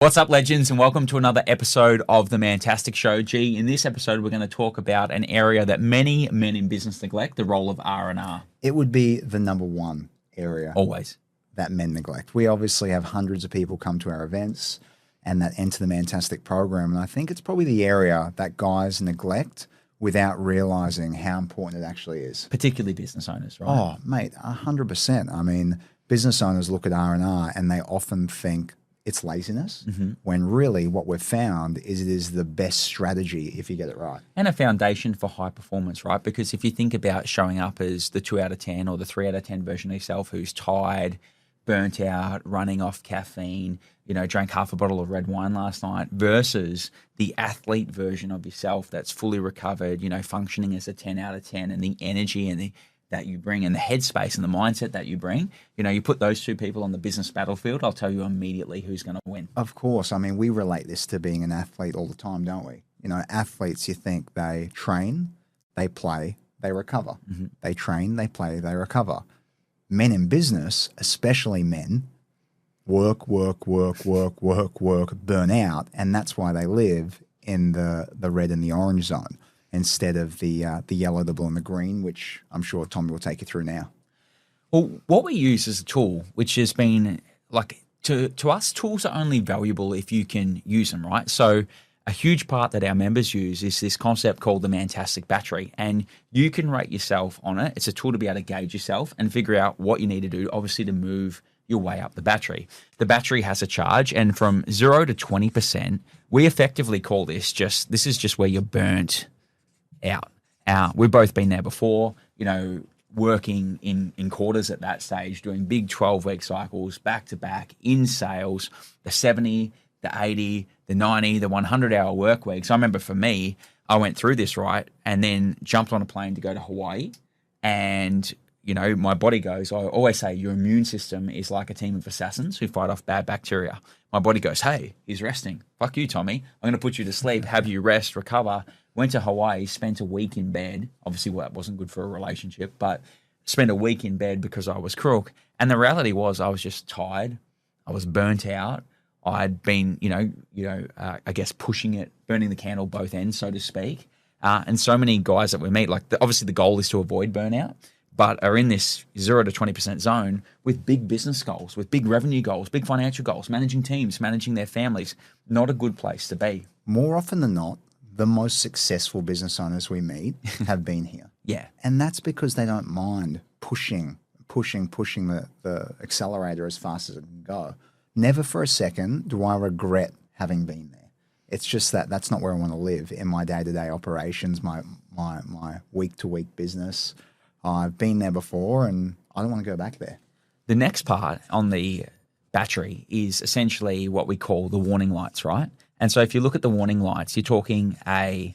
What's up, legends, and welcome to another episode of the Mantastic Show. G, in this episode, we're going to talk about an area that many men in business neglect, the role of R&R. It would be the number one area Always. that men neglect. We obviously have hundreds of people come to our events and that enter the Mantastic program, and I think it's probably the area that guys neglect without realizing how important it actually is. Particularly business owners, right? Oh, mate, 100%. I mean, business owners look at R&R and they often think it's laziness, when really what we've found is it is the best strategy if you get it right. And a foundation for high performance, right? Because if you think about showing up as the 2 out of 10 or the 3 out of 10 version of yourself who's tired, burnt out, running off caffeine, drank half a bottle of red wine last night versus the athlete version of yourself that's fully recovered, functioning as a 10 out of 10, and the energy and that you bring and the headspace and the mindset that you bring, you put those two people on the business battlefield, I'll tell you immediately who's going to win. Of course. I mean, we relate this to being an athlete all the time, don't we? Athletes, you think they train, they play, they recover. They train, they play, they recover. Men in business, especially men, work, burn out, and that's why they live in the red and the orange zone instead of the yellow, the blue, and the green, which I'm sure Tommy will take you through now. Well, what we use as a tool, which has been like to us, tools are only valuable if you can use them, right? So a huge part that our members use is this concept called the Mantastic battery, and you can rate yourself on it. It's a tool to be able to gauge yourself and figure out what you need to do, obviously, to move your way up the battery. The battery has a charge, and from 0 to 20%, we effectively call this is just where you're burnt out. We've both been there before, working in quarters at that stage, doing big 12-week cycles back to back in sales, the 70, the 80, the 90, the 100-hour work weeks. I remember for me, I went through this, right, and then jumped on a plane to go to Hawaii, and my body goes, I always say your immune system is like a team of assassins who fight off bad bacteria. My body goes, hey, he's resting. Fuck you, Tommy. I'm going to put you to sleep, have you rest, recover. Went to Hawaii, spent a week in bed. Obviously, that wasn't good for a relationship, but spent a week in bed because I was crook. And the reality was I was just tired. I was burnt out. I'd been, I guess pushing it, burning the candle both ends, so to speak. And so many guys that we meet, obviously the goal is to avoid burnout, but are in this 0 to 20% zone with big business goals, with big revenue goals, big financial goals, managing teams, managing their families. Not a good place to be. More often than not, the most successful business owners we meet have been here. Yeah. And that's because they don't mind pushing the accelerator as fast as it can go. Never for a second do I regret having been there. It's just that's not where I want to live in my day-to-day operations, my week-to-week business. I've been there before and I don't want to go back there. The next part on the battery is essentially what we call the warning lights, right? And so if you look at the warning lights, you're talking a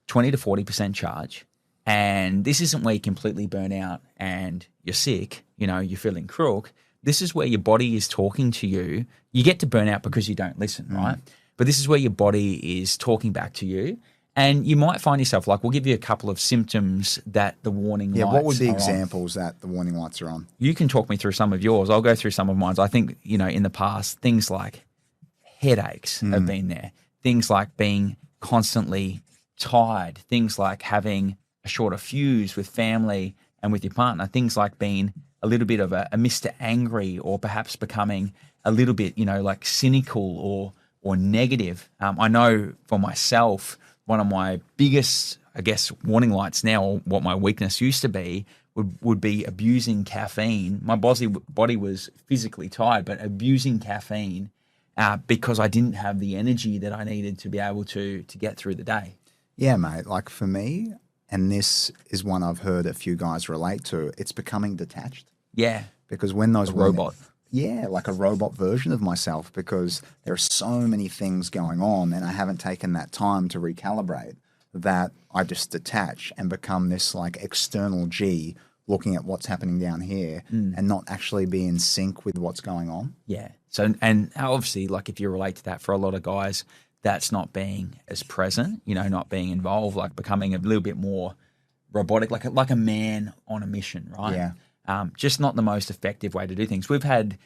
20 to 40% charge. And this isn't where you completely burn out and you're sick, you're feeling crook. This is where your body is talking to you. You get to burn out because you don't listen, right? But this is where your body is talking back to you. And you might find yourself, we'll give you a couple of symptoms that the warning lights are on. What would be examples that the warning lights are on? You can talk me through some of yours. I'll go through some of mine. I think, in the past, things like headaches have been there. Things like being constantly tired. Things like having a shorter fuse with family and with your partner. Things like being a little bit of a Mr. Angry, or perhaps becoming a little bit, cynical or negative. I know for myself, one of my biggest, warning lights now, or what my weakness used to be, would be abusing caffeine. My body was physically tired, but abusing caffeine because I didn't have the energy that I needed to be able to get through the day. Yeah, mate. Like for me, and this is one I've heard a few guys relate to, it's becoming detached. Yeah. Because when those robot. Yeah, like a robot version of myself, because there are so many things going on and I haven't taken that time to recalibrate, that I just detach and become this external G looking at what's happening down here and not actually be in sync with what's going on. Yeah. So, and obviously, if you relate to that, for a lot of guys, that's not being as present, not being involved, becoming a little bit more robotic, like a man on a mission, right? Yeah. Just not the most effective way to do things. We've had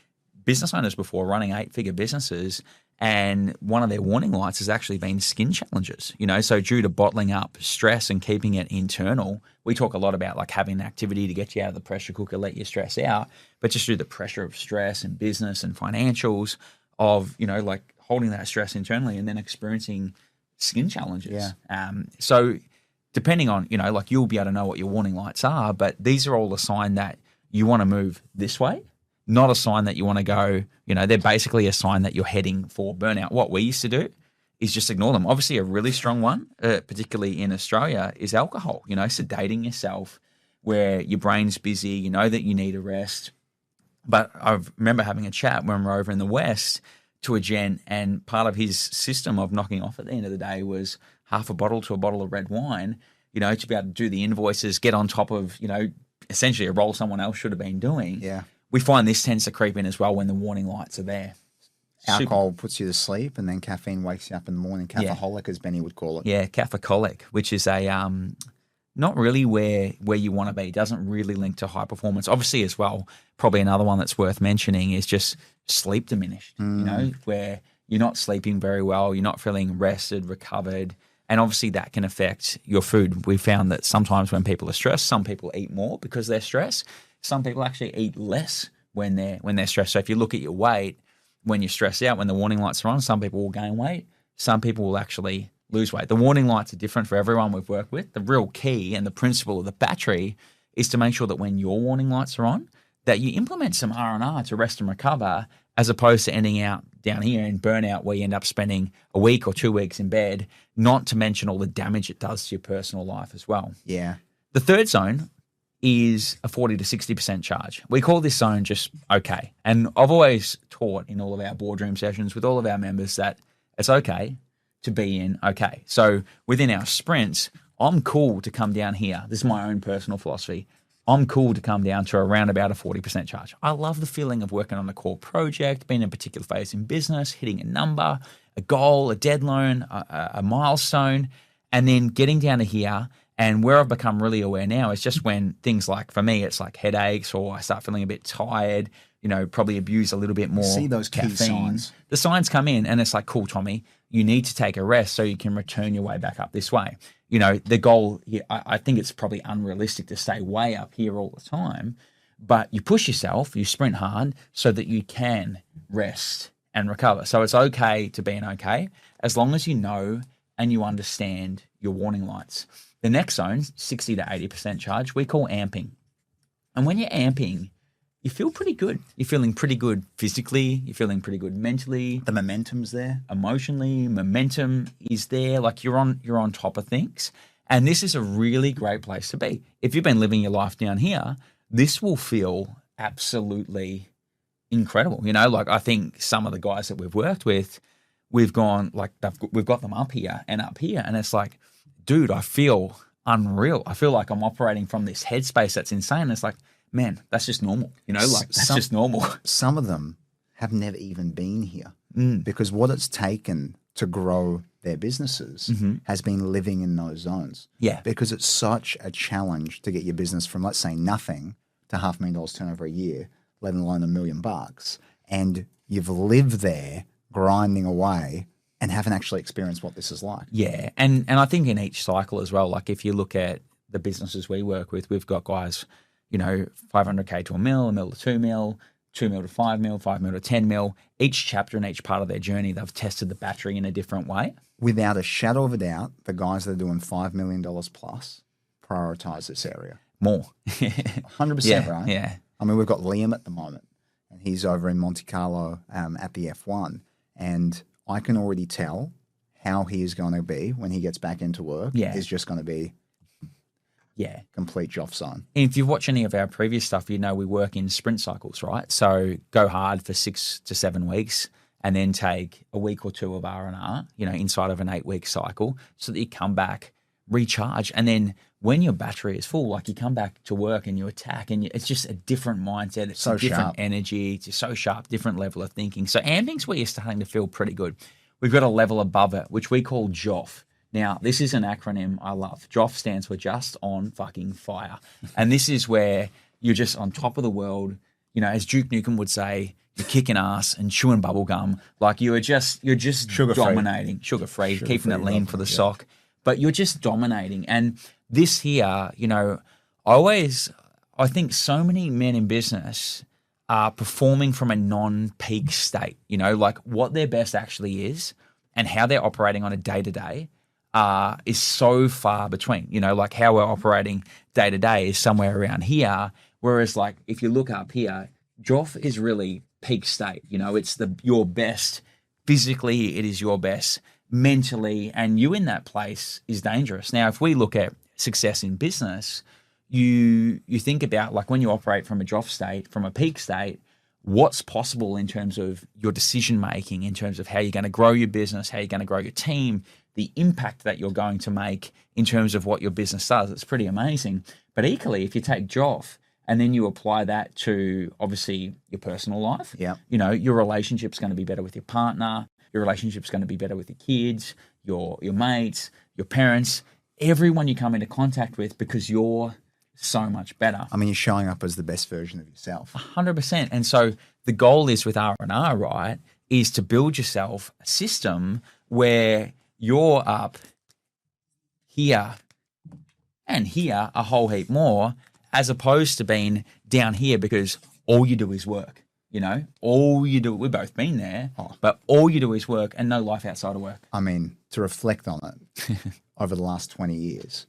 business owners before running 8-figure businesses, and one of their warning lights has actually been skin challenges. So due to bottling up stress and keeping it internal, we talk a lot about like having an activity to get you out of the pressure cooker, let your stress out, but just through the pressure of stress and business and financials of, like holding that stress internally and then experiencing skin challenges. Yeah. So depending on, like you'll be able to know what your warning lights are, but these are all a sign that you want to move this way, not a sign that you want to go, they're basically a sign that you're heading for burnout. What we used to do is just ignore them. Obviously, a really strong one, particularly in Australia, is alcohol, sedating yourself where your brain's busy, you know that you need a rest. But I remember having a chat when we were over in the West to a gent, and part of his system of knocking off at the end of the day was half a bottle to a bottle of red wine, to be able to do the invoices, get on top of, essentially a role someone else should have been doing. Yeah. We find this tends to creep in as well when the warning lights are there. Alcohol puts you to sleep, and then caffeine wakes you up in the morning. Caffeaholic, as Benny would call it. Yeah, caffeaholic, which is a not really where you want to be. It doesn't really link to high performance. Obviously, as well, probably another one that's worth mentioning is just sleep diminished. Where you're not sleeping very well, you're not feeling rested, recovered, and obviously that can affect your food. We found that sometimes when people are stressed, some people eat more because they're stressed. Some people actually eat less when they're stressed. So if you look at your weight, when you're stressed out, when the warning lights are on, some people will gain weight. Some people will actually lose weight. The warning lights are different for everyone we've worked with. The real key and the principle of the battery is to make sure that when your warning lights are on, that you implement some R&R to rest and recover, as opposed to ending out down here in burnout where you end up spending a week or 2 weeks in bed, not to mention all the damage it does to your personal life as well. Yeah. The third zone is a 40 to 60% charge. We call this zone just okay. And I've always taught in all of our boardroom sessions with all of our members that it's okay to be in okay. So within our sprints, I'm cool to come down here. This is my own personal philosophy. I'm cool to come down to around about a 40% charge. I love the feeling of working on a core project, being in a particular phase in business, hitting a number, a goal, a deadline, a milestone, and then getting down to here. And where I've become really aware now is just when things like, for me, it's like headaches or I start feeling a bit tired, probably abuse a little bit more. See those key caffeine. signs. The signs come in and it's like, cool, Tommy, you need to take a rest so you can return your way back up this way. The goal here, I think it's probably unrealistic to stay way up here all the time, but you push yourself, you sprint hard so that you can rest and recover. So it's okay to be an okay as long as you know and you understand your warning lights. The next zone, 60 to 80% charge, we call amping. And when you're amping, you feel pretty good. You're feeling pretty good physically. You're feeling pretty good mentally. The momentum's there. Emotionally, momentum is there. Like you're on top of things. And this is a really great place to be. If you've been living your life down here, this will feel absolutely incredible. Like I think some of the guys that we've worked with, we've gone like we've got them up here, and it's like, dude, I feel unreal. I feel like I'm operating from this headspace that's insane. It's like, man, that's just normal. That's just normal. Some of them have never even been here because what it's taken to grow their businesses has been living in those zones. Yeah. Because it's such a challenge to get your business from, let's say, nothing to $500,000 turnover a year, let alone $1 million. And you've lived there grinding away and haven't actually experienced what this is like. Yeah. And I think in each cycle as well, like if you look at the businesses we work with, we've got guys, 500K to $1 million to $2 million, $2 million to $5 million, $5 million to $10 million. Each chapter and each part of their journey, they've tested the battery in a different way. Without a shadow of a doubt, the guys that are doing $5 million plus prioritize this area. More. 100%, right? Yeah. I mean, we've got Liam at the moment, and he's over in Monte Carlo at the F1, and I can already tell how he is going to be when he gets back into work. Yeah. Is just going to be complete Joff zone. And if you've watched any of our previous stuff, we work in sprint cycles, right? So go hard for 6 to 7 weeks and then take a week or two of R&R, inside of an 8-week cycle so that you come back, recharge. And then when your battery is full, like you come back to work and you attack and it's just a different mindset. It's so a different sharp energy. It's just so sharp, different level of thinking. So amping's where you're starting to feel pretty good. We've got a level above it, which we call JOF. Now, this is an acronym I love. JOF stands for just on fucking fire. And this is where you're just on top of the world. as Duke Nukem would say, you're kicking ass and chewing bubble gum. Like you're just dominating, sugar-free, keeping it lean for the sock. But you're just dominating. And this here, I think so many men in business are performing from a non-peak state, like what their best actually is and how they're operating on a day-to-day is so far between, like how we're operating day-to-day is somewhere around here. Whereas like if you look up here, Joff is really peak state. It's your best physically, it is your best mentally, and you in that place is dangerous. Now, if we look at success in business, you think about like when you operate from a Joff state, from a peak state, what's possible in terms of your decision making, in terms of how you're going to grow your business, how you're going to grow your team, the impact that you're going to make in terms of what your business does. It's pretty amazing. But equally, if you take Joff and then you apply that to obviously your personal life, your relationship's going to be better with your partner, your relationship's going to be better with your kids, your mates, your parents, everyone you come into contact with, because you're so much better. I mean, you're showing up as the best version of yourself. 100%. And so the goal is with R&R, right, is to build yourself a system where you're up here and here a whole heap more, as opposed to being down here because all you do is work. All you do, we've both been there, but all you do is work and no life outside of work. I mean, to reflect on it, over the last 20 years,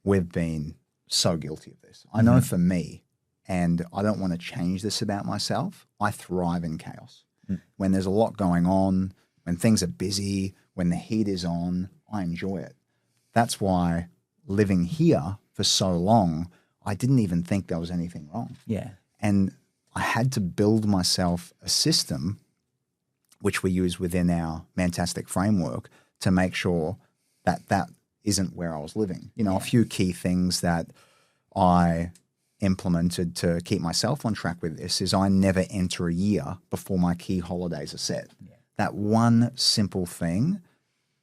we've been so guilty of this. I know for me, and I don't want to change this about myself, I thrive in chaos. When there's a lot going on, when things are busy, when the heat is on, I enjoy it. That's why living here for so long, I didn't even think there was anything wrong. Yeah. And I had to build myself a system, which we use within our Mantastic framework, to make sure that that isn't where I was living. A few key things that I implemented to keep myself on track with this is I never enter a year before my key holidays are set. Yeah. That one simple thing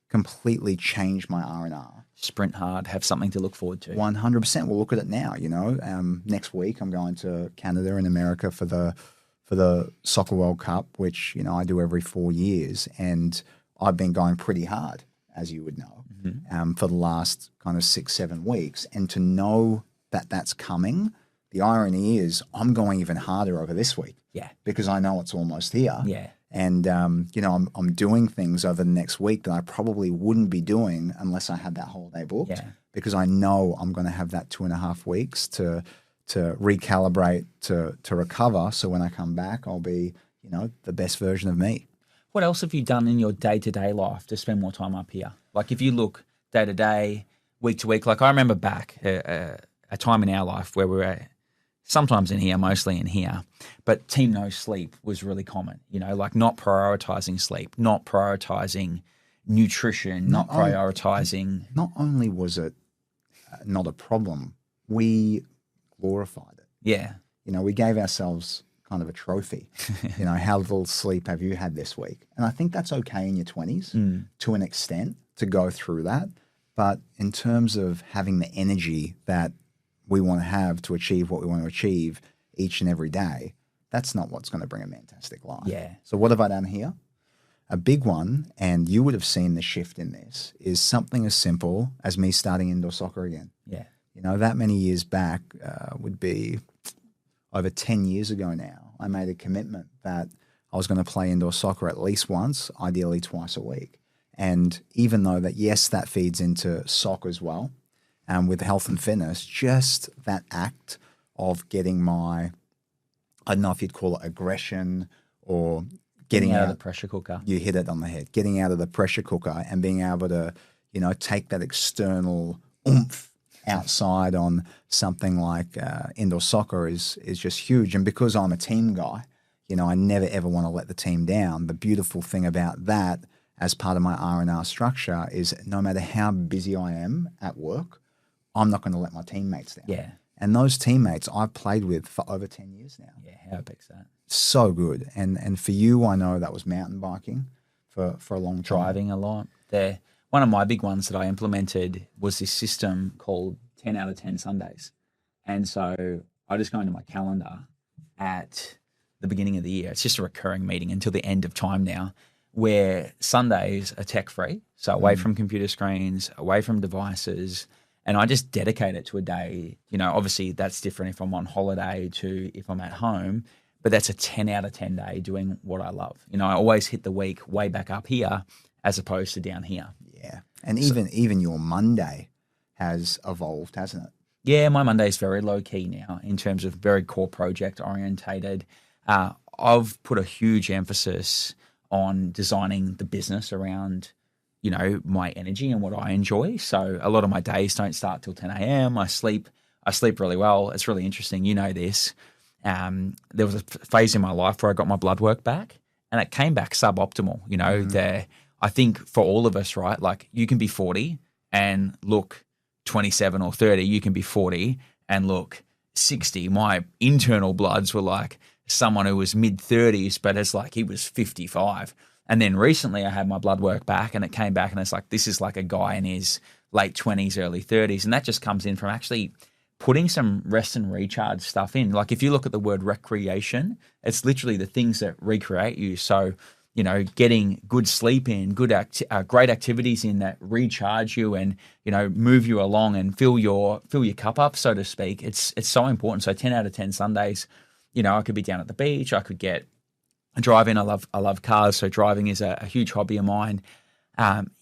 completely changed my R&R. Sprint hard, have something to look forward to. 100%. We'll look at it now. Next week I'm going to Canada and America for the Soccer World Cup, which I do every 4 years, and I've been going pretty hard, as you would know, for the last kind of 6-7 weeks. And to know that that's coming, the irony is I'm going even harder over this week. Yeah. Because I know it's almost here. Yeah. And, I'm doing things over the next week that I probably wouldn't be doing unless I had that holiday booked, because I know I'm going to have that 2.5 weeks to recalibrate, to recover. So when I come back, I'll be, the best version of me. What else have you done in your day-to-day life to spend more time up here? Like if you look day-to-day, week-to-week, like I remember back a time in our life where we were sometimes in here, mostly in here, but team no sleep was really common, like not prioritizing sleep, not prioritizing nutrition, not prioritizing. Not only was it not a problem, we glorified it. Yeah. We gave ourselves kind of a trophy. How little sleep have you had this week? And I think that's okay in your 20s to an extent to go through that. But in terms of having the energy that we want to have to achieve what we want to achieve each and every day, that's not what's going to bring a fantastic life. Yeah. So what have I done here? A big one, and you would have seen the shift in this, is something as simple as me starting indoor soccer again. Yeah. That many years back would be over 10 years ago now. I made a commitment that I was going to play indoor soccer at least once, ideally twice a week. And even though that, yes, that feeds into soccer as well, with health and fitness, just that act of getting my, I don't know if you'd call it aggression or getting out of the pressure cooker. You hit it on the head. Getting out of the pressure cooker and being able to, take that external oomph outside on something like indoor soccer is just huge. And because I'm a team guy, I never ever want to let the team down. The beautiful thing about that as part of my R&R structure is no matter how busy I am at work, I'm not going to let my teammates down. Yeah. And those teammates I've played with for over 10 years now. Yeah, how epic's that? So good. And for you, I know that was mountain biking for a long time. Driving a lot. One of my big ones that I implemented was this system called 10 out of 10 Sundays. And so I just go into my calendar at the beginning of the year. It's just a recurring meeting until the end of time now, where Sundays are tech free. So away from computer screens, away from devices. And I just dedicate it to a day. You know, obviously that's different if I'm on holiday to if I'm at home, but that's a 10 out of 10 day doing what I love. You know, I always hit the week way back up here as opposed to down here. Yeah. And even your Monday has evolved, hasn't it? Yeah, my Monday is very low key now in terms of very core project orientated. I've put a huge emphasis on designing the business around, you know, my energy and what I enjoy. So a lot of my days don't start till 10 a.m. I sleep really well. It's really interesting. You know this. There was a phase in my life where I got my blood work back and it came back suboptimal. You know, I think for all of us, right, like you can be 40 and look 27 or 30. You can be 40 and look 60. My internal bloods were like someone who was mid-30s, but it's like he was 55. And then recently I had my blood work back and it came back and it's like, this is like a guy in his late 20s, early 30s. And that just comes in from actually putting some rest and recharge stuff in. Like if you look at the word recreation, it's literally the things that recreate you. So, you know, getting good sleep in, great activities in that recharge you and, you know, move you along and fill your cup up, so to speak. It's so important. So 10 out of 10 Sundays, you know, I could be down at the beach. I could get a drive in. I love cars. So driving is a huge hobby of mine.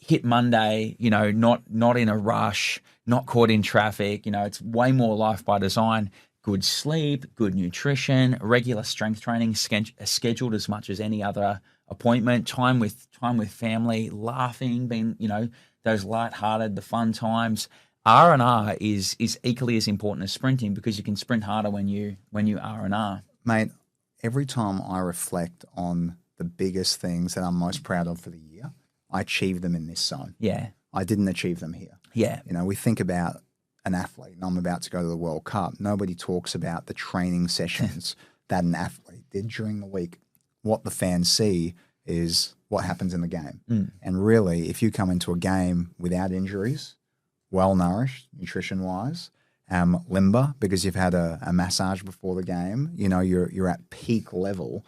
Hit Monday, you know, not in a rush, not caught in traffic. You know, it's way more life by design. Good sleep, good nutrition, regular strength training, scheduled as much as any other appointment, time with family, laughing, being, you know, those lighthearted, the fun times. R&R is equally as important as sprinting because you can sprint harder when you R&R. Mate, every time I reflect on the biggest things that I'm most proud of for the year, I achieve them in this zone. Yeah. I didn't achieve them here. Yeah. You know, we think about an athlete and I'm about to go to the World Cup. Nobody talks about the training sessions that an athlete did during the week. What the fans see is what happens in the game. And really, if you come into a game without injuries, well-nourished, nutrition-wise, limber, because you've had a massage before the game, you know, you're at peak level,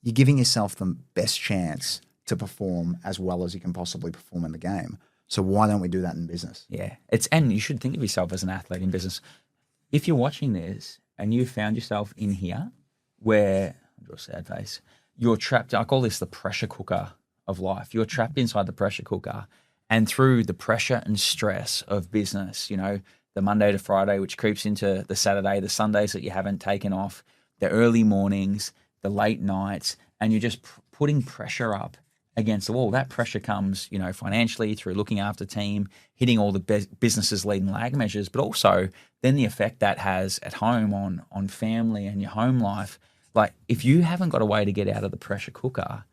you're giving yourself the best chance to perform as well as you can possibly perform in the game. So why don't we do that in business? Yeah. And you should think of yourself as an athlete in business. If you're watching this and you found yourself in here where, I'll draw a sad face, you're trapped, I call this the pressure cooker of life. You're trapped inside the pressure cooker and through the pressure and stress of business, you know, the Monday to Friday, which creeps into the Saturday, the Sundays that you haven't taken off, the early mornings, the late nights, and you're just putting pressure up against the wall. That pressure comes, you know, financially through looking after team, hitting all the business's lead and lag measures, but also then the effect that has at home on family and your home life. Like if you haven't got a way to get out of the pressure cooker,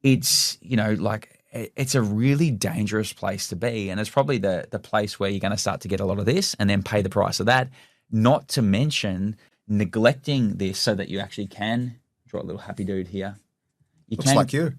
it's, you know, like it's a really dangerous place to be. And it's probably the place where you're going to start to get a lot of this and then pay the price of that, not to mention neglecting this so that you actually can draw a little happy dude here. Looks like you.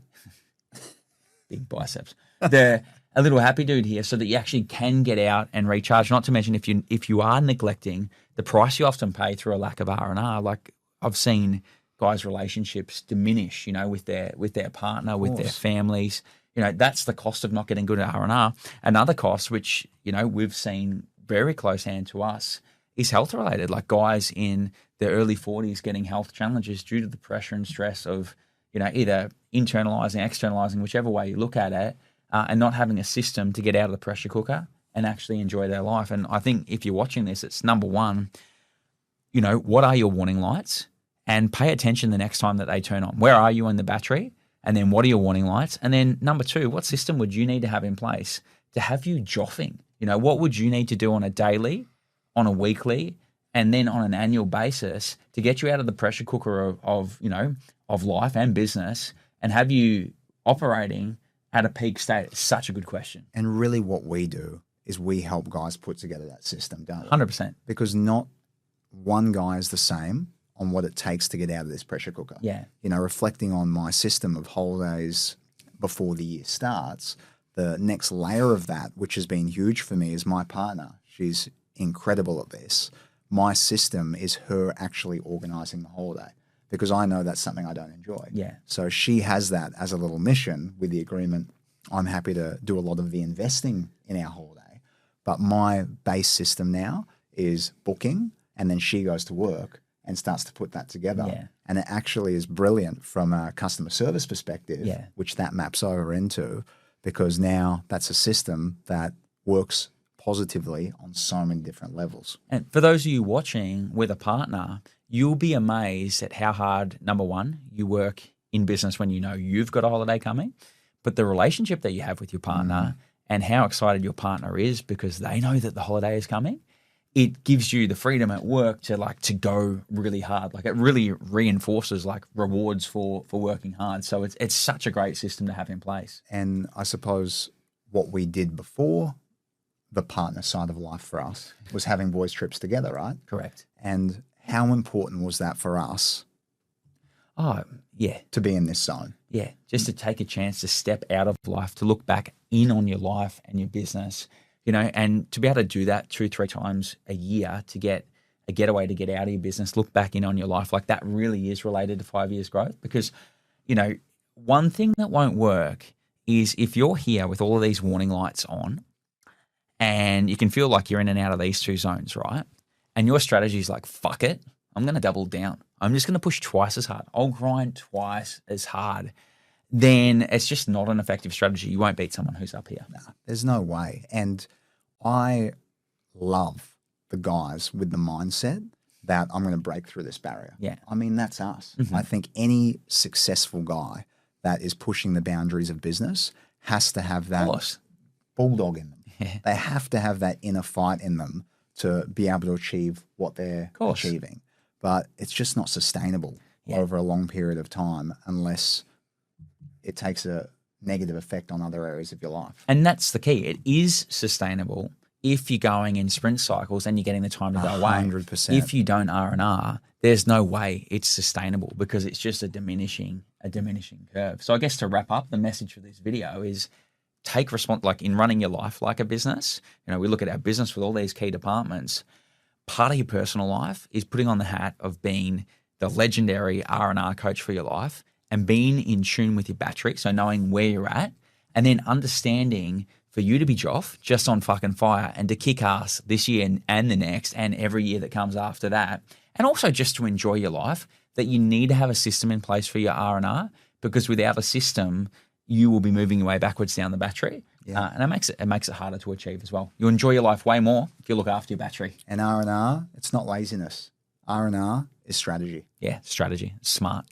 Big biceps. A little happy dude here so that you actually can get out and recharge, not to mention if you are neglecting the price you often pay through a lack of R&R. Like I've seen guys' relationships diminish, you know, with their partner, with their families. You know, that's the cost of not getting good at R&R. Another cost, which, you know, we've seen very close hand to us, is health related. Like guys in their early 40s getting health challenges due to the pressure and stress of, you know, either internalizing, externalizing, whichever way you look at it, and not having a system to get out of the pressure cooker and actually enjoy their life. And I think if you're watching this, it's number one, you know, what are your warning lights? And pay attention the next time that they turn on. Where are you in the battery? And then what are your warning lights? And then number two, what system would you need to have in place to have you joffing? You know, what would you need to do on a daily, on a weekly, and then on an annual basis to get you out of the pressure cooker of you know, of life and business and have you operating at a peak state? It's such a good question. And really what we do is we help guys put together that system, don't we? 100%. Because not one guy is the same on what it takes to get out of this pressure cooker. Yeah. You know, reflecting on my system of holidays before the year starts, the next layer of that, which has been huge for me, is my partner. She's incredible at this. My system is her actually organizing the holiday. because I know that's something I don't enjoy. Yeah. So she has that as a little mission with the agreement. I'm happy to do a lot of the investing in our holiday, but my base system now is booking, and then she goes to work and starts to put that together. Yeah. And it actually is brilliant from a customer service perspective, Yeah. which that maps over into, because now that's a system that works positively on so many different levels. And for those of you watching with a partner, you'll be amazed at how hard, number one, you work in business when you know you've got a holiday coming, but the relationship that you have with your partner and how excited your partner is because they know that the holiday is coming, it gives you the freedom at work to go really hard. Like, it really reinforces like rewards for working hard. So it's such a great system to have in place. And I suppose what we did before the partner side of life for us was having boys trips together, right? Correct. And how important was that for us Oh, yeah. to be in this zone? Yeah. Just to take a chance to step out of life, to look back in on your life and your business, and to be able to do that 2-3 times a year to get a getaway, to get out of your business, look back in on your life, like that really is related to 5 years growth. Because, one thing that won't work is if you're here with all of these warning lights on and you can feel like you're in and out of these two zones, right? And your strategy is like, fuck it, I'm going to double down. I'm just going to push twice as hard. I'll grind twice as hard. Then it's just not an effective strategy. You won't beat someone who's up here. No, there's no way. And I love the guys with the mindset that I'm going to break through this barrier. Yeah. I mean, that's us. I think any successful guy that is pushing the boundaries of business has to have that bulldog in them. Yeah. They have to have that inner fight in them to be able to achieve what they're achieving. But it's just not sustainable over a long period of time unless it takes a negative effect on other areas of your life. And that's the key. It is sustainable if you're going in sprint cycles and you're getting the time to go away. 100%. If you don't R&R, there's no way it's sustainable because it's just a diminishing curve. So I guess to wrap up, the message for this video is take like in running your life like a business. We look at our business with all these key departments. Part of your personal life is putting on the hat of being the legendary R&R coach for your life and being in tune with your battery, so knowing where you're at, and then understanding for you to be Joff, just on fucking fire, and to kick ass this year and the next and every year that comes after that, and also just to enjoy your life, that you need to have a system in place for your R&R, because without a system, you will be moving your way backwards down the battery. And it makes it harder to achieve as well. You enjoy your life way more if you look after your battery. And R&R, it's not laziness. R&R is strategy. Yeah, strategy. Smart.